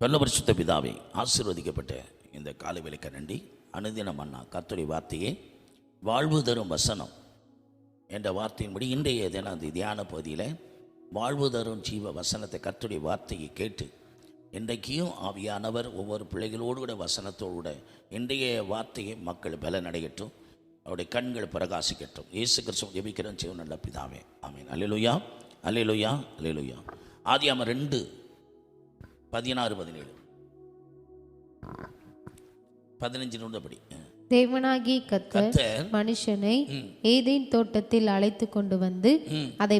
நல்ல பரிசுத்த பிதாவே, ஆசீர்வதிக்கப்பட்ட இந்த காலை வேளைக்கு நன்றி. அனுதினம் அண்ணா கர்த்தருடைய வார்த்தையே வாழ்வு தரும் வசனம் என்ற வார்த்தையின்படி இன்றைய தினம் அந்த தியான பகுதியில் வாழ்வு தரும் ஜீவ வசனத்தை கர்த்தருடைய வார்த்தையை கேட்டு இன்றைக்கும் ஆவியானவர் ஒவ்வொரு பிள்ளைகளோடு கூட வசனத்தோடு கூட இன்றைய வார்த்தையை மக்கள் பலனடையட்டும், அவருடைய கண்கள் பிரகாசிக்கட்டும். இயேசு கிறிஸ்துவை ஜெபிக்கிறேன் ஜீவன் நல்ல பிதாவே, ஆமென். அல்லேலூயா, அல்லேலூயா, அல்லேலூயா. ஆதியாகமம் 2:16-17 15 தேவனாகிய கர்த்தர் மனுஷனை ஏதேன் தோட்டத்தில் அழைத்து கொண்டு வந்து அதை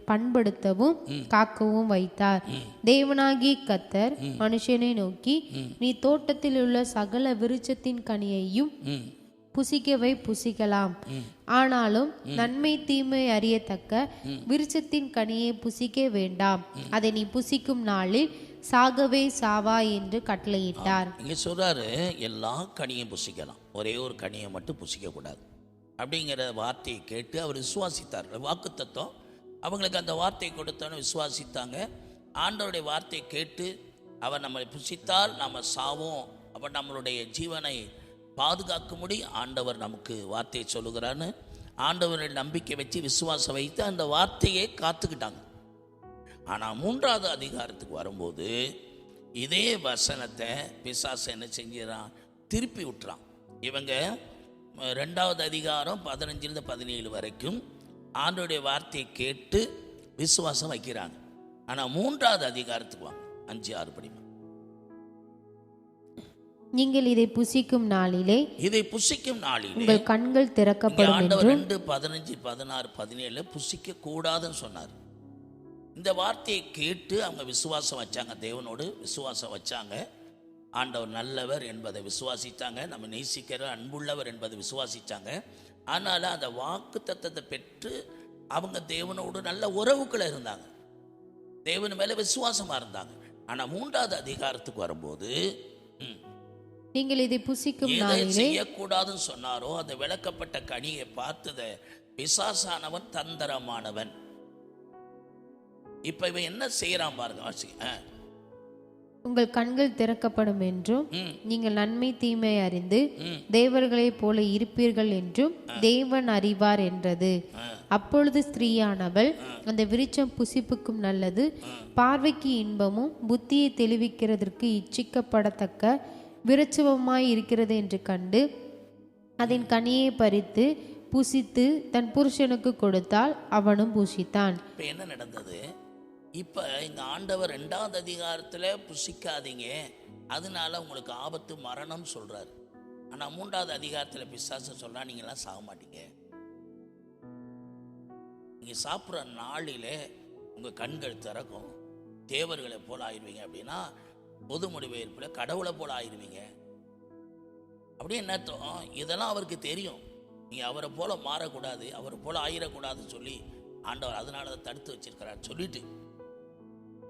பண்படுத்தவும் காக்கவும் வைத்தார். தேவனாகிய கர்த்தர் மனுஷனை நோக்கி, நீ தோட்டத்தில் உள்ள சகல விருட்சத்தின் கனியையும் புசிக்கவை புசிக்கலாம், ஆனாலும் நன்மை தீமை அறியத்தக்க விருட்சத்தின் கனியை புசிக்க வேண்டாம், அதை நீ புசிக்கும் நாளில் சாகவே சாவா என்று கட்டளையிட்டார். இங்கே சொல்றாரு, எல்லா கனியும் புசிக்கலாம், ஒரே ஒரு கனியை மட்டும் புசிக்கக்கூடாது அப்படிங்கிற வார்த்தையை கேட்டு அவர் விசுவாசித்தார்கள். வாக்கு தத்துவம் அவங்களுக்கு அந்த வார்த்தையை கொடுத்தோன்னு விசுவாசித்தாங்க. ஆண்டவருடைய வார்த்தையை கேட்டு அவர் நம்மளை புசித்தால் நம்ம சாவோம், அப்போ நம்மளுடைய ஜீவனை பாதுகாக்கும்படி ஆண்டவர் நமக்கு வார்த்தையை சொல்லுகிறான்னு ஆண்டவரை நம்பிக்கை வச்சு விசுவாசம் வைத்து அந்த வார்த்தையை காத்துக்கிட்டாங்க. ஆனால் 3வது அதிகாரத்துக்கு வரும்போது இதே வசனத்தை பிசாசு என்ன செஞ்சிடறான், திருப்பி விட்டுறான். இவங்க 2வது அதிகாரம் 15-17 வரைக்கும் ஆண்டவருடைய வார்த்தையை கேட்டு விசுவாசம் வைக்கிறாங்க. ஆனால் 3வது அதிகாரத்துக்கு வாங்க, 5-6 படிமா. நீங்கள் இதை புசிக்கும் நாளிலே உங்கள் கண்கள் திறக்கப்படும் என்றும் 2:15-16-17 புசிக்க கூடாதுன்னு சொன்னார். இந்த வார்த்தையை கேட்டு அவங்க விசுவாசம் வச்சாங்க, தேவனோடு விசுவாசம் வச்சாங்க. ஆண்டவர் நல்லவர் என்பதை விசுவாசித்தாங்க, நம்ம நேசிக்கிற அன்புள்ளவர் என்பதை விசுவாசித்தாங்க. அதனால் அந்த வாக்கு தத்தத்தை பெற்று அவங்க தேவனோடு நல்ல உறவுக்குள்ள இருந்தாங்க, தேவன் மேலே விசுவாசமாக இருந்தாங்க. ஆனால் 3வது அதிகாரத்துக்கு வரும்போது நீங்கள் இதை புசிக்கும் நாளிலே செய்யக்கூடாதுன்னு சொன்னாரோ அந்த விளக்கப்பட்ட கனியை பார்த்தத பிசாசானவன் தந்திரமானவன். இப்ப இவன் என்ன செய்யறான் பாருங்க. உங்கள் கண்கள் திறக்கப்படும் என்றும் நீங்கள் நன்மை தீமை அறிந்து தேவர்களைப் போல இருப்பீர்கள் என்றும் தேவன் அறிவார் என்றது. அப்பொழுது ஸ்திரீயானவள் அந்த விருட்சம் புசிப்புக்கும் நல்லது, பார்வைக்கு இன்பமும் புத்தியை தெளிவிக்கிறதற்கு இச்சிக்கப்படத்தக்க விருட்சமாய் இருக்கிறது என்று கண்டு அதன் கனியை பறித்து புசித்து தன் புருஷனுக்கு கொடுத்தால் அவனும் புசித்தான். இப்போ என்ன நடந்தது? இப்போ இந்த ஆண்டவர் 2வது அதிகாரத்தில் புசிக்காதீங்க, அதனால உங்களுக்கு ஆபத்து மரணம் சொல்றாரு. ஆனால் 3வது அதிகாரத்தில் பிசாசு சொல்றா, நீங்களாம் சாக மாட்டீங்க, நீங்க சாப்பிட்ற நாளிலே உங்க கண்கள் திறக்கும், தேவர்களை போல ஆயிடுவீங்க. அப்படின்னா பொது முடிவேற்பில் கடவுளை போல ஆயிடுவீங்க. அப்படி என்ன அர்த்தம்? இதெல்லாம் அவருக்கு தெரியும், நீங்க அவரை போல மாறக்கூடாது, அவரை போல ஆயிடக்கூடாதுன்னு சொல்லி ஆண்டவர் அதனால அதை தடுத்து வச்சிருக்கிறார். சொல்லிட்டு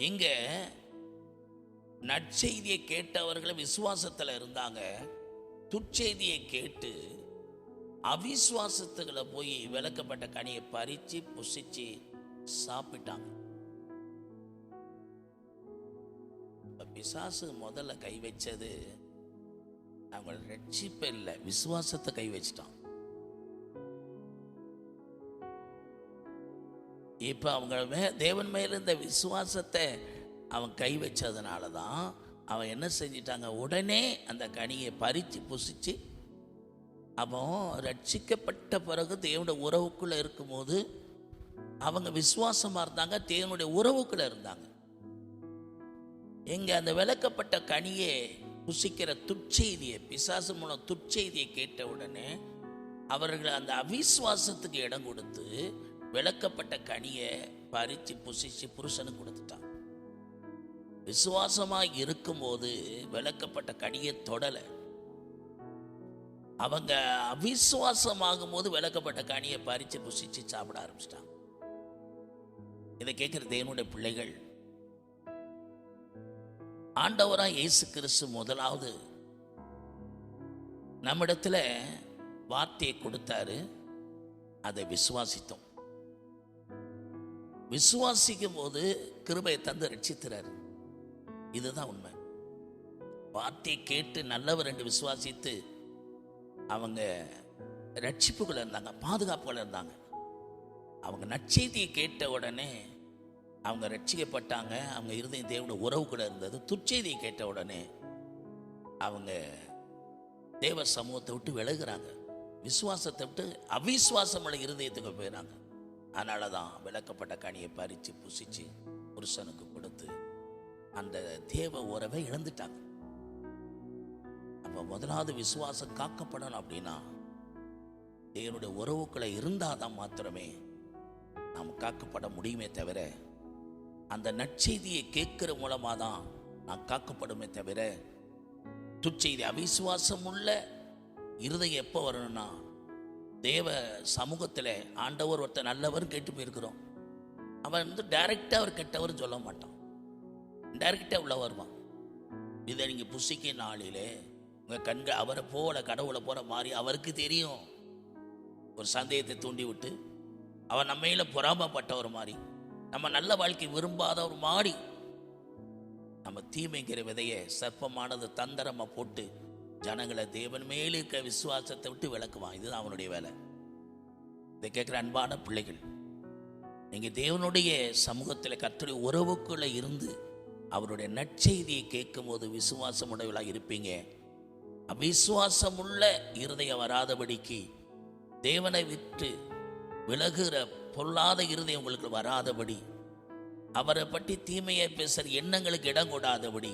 இங்க நற்செய்தியை கேட்டவர்கள் விசுவாசத்தில் இருந்தாங்க, துச்செய்தியை கேட்டு அவிசுவாசத்துக்களை போய் விளக்கப்பட்ட கனியை பறிச்சு புசிச்சு சாப்பிட்டாங்க. பிசாசு முதல்ல கை வச்சது அவங்க ரட்சிப்பு இல்லை, விசுவாசத்தை கை வச்சிட்டான். இப்ப அவங்க தேவன் மேல இருந்த விசுவாசத்தை அவன் கை வச்சதுனால தான் அவன் என்ன செஞ்சிட்டாங்க, உடனே அந்த கனியை பறித்து புசிச்சு. அவன் ரட்சிக்கப்பட்ட பிறகு தேவனுடைய உறவுக்குள்ள இருக்கும்போது அவங்க விசுவாசமா இருந்தாங்க, தேவனுடைய உறவுக்குள்ள இருந்தாங்க. எங்க அந்த விளக்கப்பட்ட கனியை புசிக்கிற துச்செய்தியை, பிசாசு மூலம் துச்செய்தியை கேட்ட உடனே அவர்கள் அந்த அவிசுவாசத்துக்கு இடம் கொடுத்து விளக்கப்பட்ட கனியை பறித்து புசிச்சு புருஷனுக்கு கொடுத்துட்டாங்க. விசுவாசமா இருக்கும்போது விளக்கப்பட்ட கனியை தொடலை, அவங்க அவிசுவாசமாகும் போது விளக்கப்பட்ட கனியை பறித்து புசிச்சு சாப்பிட ஆரம்பிச்சிட்டாங்க. இதை கேட்கிற தேவனுடைய பிள்ளைகள், ஆண்டவராக இயேசு கிறிஸ்து முதலாவது நம்மிடத்துல வார்த்தையை கொடுத்தாரு, அதை விசுவாசித்தோம். விசுவாசிக்கும் போது கிருபையை தந்து ரட்சித்துறாரு. இதுதான் உண்மை. வார்த்தையை கேட்டு நல்லவர் என்று விசுவாசித்து அவங்க ரட்சிப்புக்குள்ள இருந்தாங்க, பாதுகாப்புக்குள்ள இருந்தாங்க. அவங்க நற்செய்தியை கேட்ட உடனே அவங்க ரட்சிக்கப்பட்டாங்க. அவங்க இருதயம் தேவனுடைய உறவுக்குள்ள இருந்தது. துர்ச்செய்தியை கேட்ட உடனே அவங்க தேவ சமூகத்தை விட்டு விலகுறாங்க. விசுவாசத்தை விட்டு அவிசுவாசம் உள்ள இருதயத்துக்கு போயிடறாங்க. அதனால தான் விளக்கப்பட்ட கனியை பறித்து புசித்து புருஷனுக்கு கொடுத்து அந்த தேவ உறவை இழந்துட்டாங்க. அப்போ முதலாவது விசுவாசம் காக்கப்படணும் அப்படின்னா தேவனுடைய உறவுக்குள்ள இருந்தால் தான் மாத்திரமே நாம் காக்கப்பட முடியுமே தவிர, அந்த நற்செய்தியை கேட்கிற மூலமாக தான் நான் காக்கப்படுமே தவிர, துச்செய்தி அவிசுவாசம் உள்ள இருதயம் எப்போ வரணும்னா தேவ சமூகத்தில் ஆண்டவர் ஒருத்தர் நல்லவர் கேட்டு போயிருக்கிறோம். அவன் டைரெக்டாக அவர் கெட்டவர் சொல்ல மாட்டான், டைரெக்டாக உள்ள வருவான். இதை நீங்கள் புசிக்க நாளிலே உங்கள் கண்கள் அவரை போல கடவுளை போல மாறி அவருக்கு தெரியும். ஒரு சந்தேகத்தை தூண்டி விட்டு அவர் நம்மையில பொறாமப்பட்டவர் மாதிரி, நம்ம நல்ல வாழ்க்கை விரும்பாத ஒரு மாறி, நம்ம தீமைங்கிற விதையை சர்ப்பமானது தந்திரமா போட்டு ஜனங்களை தேவன் மேலே இருக்க விசுவாசத்தை விட்டு விளக்குவான். இதுதான் அவனுடைய வேலை. இதை கேட்குற அன்பான பிள்ளைகள், நீங்கள் தேவனுடைய சமூகத்தில் கர்த்தருடைய உறவுக்குள்ள இருந்து அவருடைய நற்செய்தியை கேட்கும் போது விசுவாசம் உடையவளாக இருப்பீங்க. அவிசுவாசமுள்ள இருதயம் வராதபடிக்கு, தேவனை விட்டு விலகுற பொல்லாத இருதயம் உங்களுக்கு வராதபடி, அவரை பற்றி தீமையை பேசுகிற எண்ணங்களுக்கு இடம் கொடாதபடி,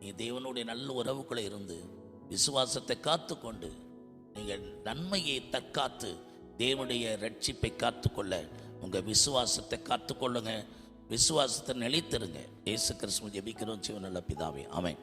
நீ தேவனுடைய நல்ல உறவுக்குள்ளே இருந்து விசுவாசத்தை காத்து கொண்டு நீங்கள் நன்மையை தற்காத்து தேவனுடைய ரட்சிப்பை காத்துக்கொள்ள உங்கள் விசுவாசத்தை காத்துக்கொள்ளுங்க. விசுவாசத்தை நிலைத்திருங்க. இயேசு கிறிஸ்துவை ஜெபிக்கிறோம் ஜீவனுள்ள பிதாவே, ஆமென்.